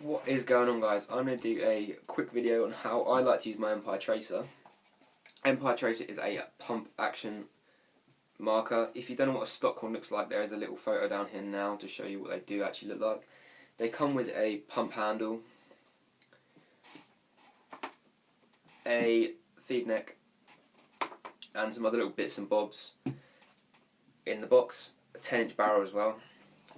What is going on, guys? I'm going to do a quick video on how I like to use my Empire Trracer. Empire Trracer is a pump action marker. If you don't know what a stock one looks like, there is a little photo down here now to show you what they do actually look like. They come with a pump handle, a feed neck, and some other little bits and bobs in the box. A 10-inch barrel as well.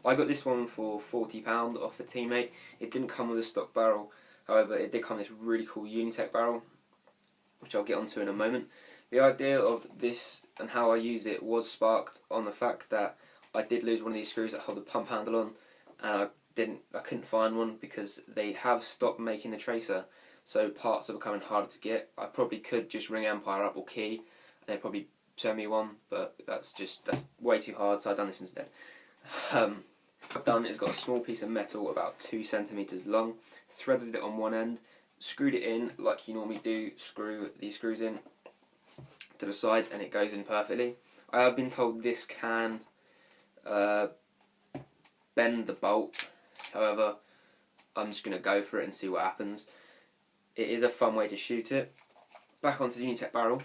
I got this one for £40 off a teammate. It didn't come with a stock barrel, however it did come with this really cool Unitech barrel, which I'll get onto in a moment. The idea of this and how I use it was sparked on the fact that I did lose one of these screws that hold the pump handle on, and I couldn't find one because they have stopped making the Tracer, so parts are becoming harder to get. I probably could just ring Empire up or Key, and they'd probably send me one, but that's way too hard, so I've done this instead. What I've done is got a small piece of metal about 2 centimeters long, threaded it on one end, screwed it in like you normally do, screw these screws in to the side, and it goes in perfectly. I have been told this can bend the bolt, however I'm just going to go for it and see what happens. It is a fun way to shoot it. Back onto the Unitech barrel.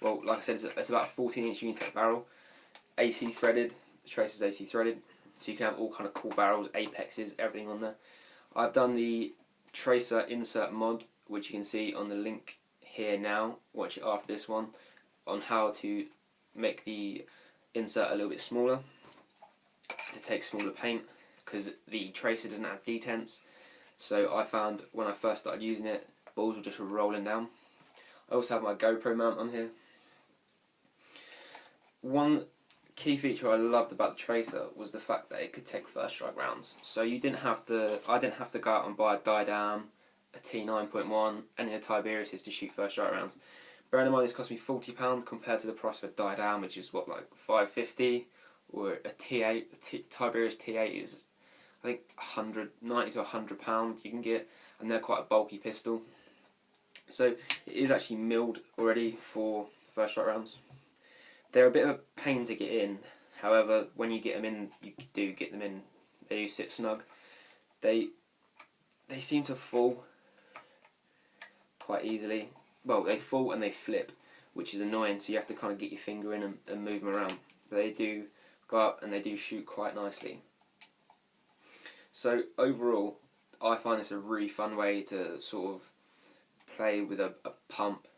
Well, like I said, it's about a 14-inch Unitech barrel, AC threaded. The Tracer's AC threaded, so you can have all kind of cool barrels, apexes, everything on there. I've done the Tracer insert mod, which you can see on the link here now. Watch it after this one, on how to make the insert a little bit smaller to take smaller paint, because the Tracer doesn't have detents. So I found when I first started using it, balls were just rolling down. I also have my GoPro mount on here. One key feature I loved about the Tracer was the fact that it could take first strike rounds. So I didn't have to go out and buy a Diadam, a T9.1, any of the Tiberiuses to shoot first strike rounds. Bearing in mind this cost me £40 compared to the price of a Diadam, which is what, like $5.50, or a T8. The Tiberius T8 is I think £90 to £100 you can get, and they're quite a bulky pistol. So it is actually milled already for first strike rounds. They're a bit of a pain to get in, however when you get them in, you do get them in, they do sit snug. They seem to fall quite easily. Well, they fall and they flip, which is annoying, so you have to kind of get your finger in and move them around. But they do go up and they do shoot quite nicely. So overall, I find this a really fun way to sort of play with a pump.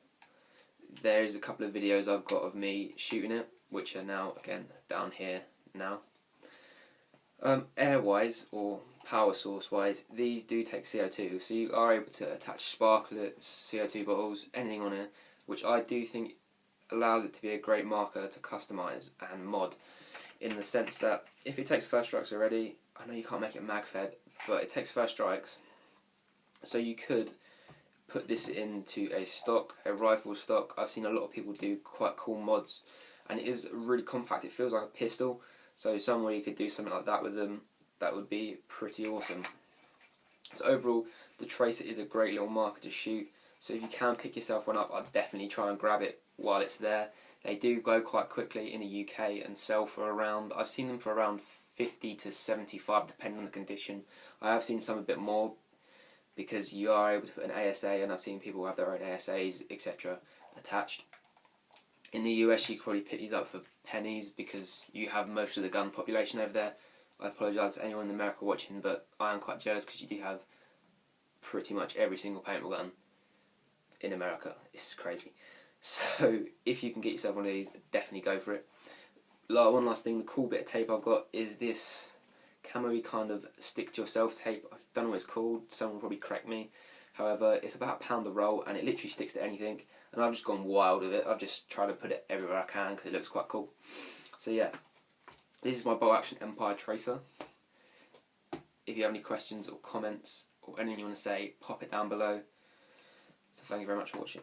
There's a couple of videos I've got of me shooting it, which are now, again, down here now. Air-wise, or power source-wise, these do take CO2, so you are able to attach sparklets, CO2 bottles, anything on it, which I do think allows it to be a great marker to customise and mod, in the sense that if it takes first strikes already, I know you can't make it mag-fed, but it takes first strikes, so you could put this into a stock, a rifle stock. I've seen a lot of people do quite cool mods, and it is really compact. It feels like a pistol, so somewhere you could do something like that with them, that would be pretty awesome. So overall, the Tracer is a great little marker to shoot, so if you can pick yourself one up, I'd definitely try and grab it while it's there. They do go quite quickly in the UK and sell for around, I've seen them for around 50 to 75 depending on the condition. I have seen some a bit more, because you are able to put an ASA, and I've seen people have their own ASAs, etc. attached. In the US you can probably pick these up for pennies because you have most of the gun population over there. I apologise to anyone in America watching, but I am quite jealous because you do have pretty much every single paintball gun in America. It's crazy. So if you can get yourself one of these, definitely go for it. One last thing, the cool bit of tape I've got is this camo-y kind of stick-to-yourself tape. I don't know what it's called, someone will probably correct me. However, it's about £1 a roll, and it literally sticks to anything, and I've just gone wild with it. I've just tried to put it everywhere I can because it looks quite cool. So yeah, this is my bolt action Empire Trracer. If you have any questions or comments or anything you want to say, pop it down below. So thank you very much for watching.